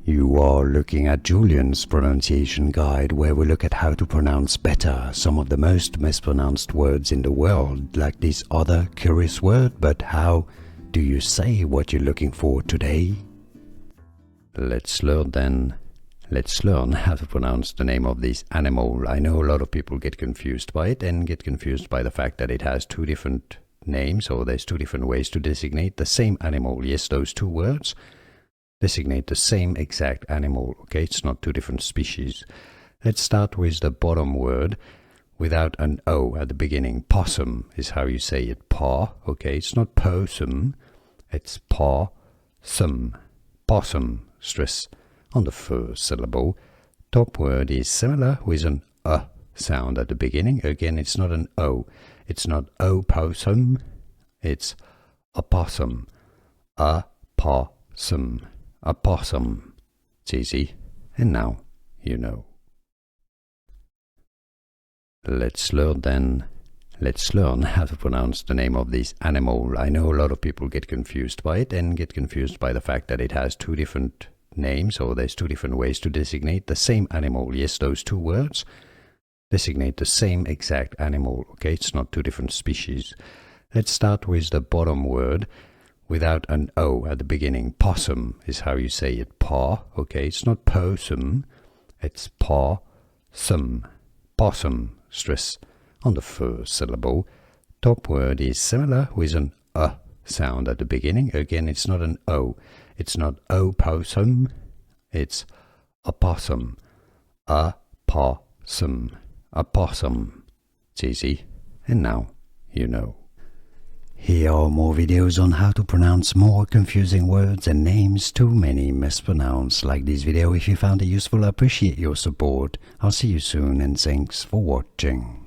You are looking at Julian's pronunciation guide, where we look at how to pronounce better some of the most mispronounced words in the world, like this other curious word. But how do you say what you're looking for today? Let's learn then. Let's learn how to pronounce the name of this animal. I know a lot of people get confused by it and get confused by the fact that it has two different names, or there's two different ways to designate the same animal. Yes, those two words designate the same exact animal, okay? It's not two different species. Let's start with the bottom word without an O at the beginning. Possum is how you say it. Paw, okay? It's not possum, it's paw-sum. Possum, stress on the first syllable. Top word is similar with an sound at the beginning. Again, it's not an O. It's not opossum, it's opossum. A-possum. A possum. It's easy. And now you know. Let's learn then. Let's learn how to pronounce the name of this animal. I know a lot of people get confused by it and get confused by the fact that it has two different names, or there's two different ways to designate the same animal. Yes, those two words designate the same exact animal, okay? It's not two different species. Let's start with the bottom word without an O at the beginning. Possum is how you say it. Paw, okay? It's not possum, it's paw-sum. Possum, stress on the first syllable. Top word is similar with an sound at the beginning. Again, it's not an O. It's not opossum, it's opossum. A-possum. A possum. It's easy. And now you know. Here are more videos on how to pronounce more confusing words and names too many mispronounced. Like this video if you found it useful. I appreciate your support. I'll see you soon and thanks for watching.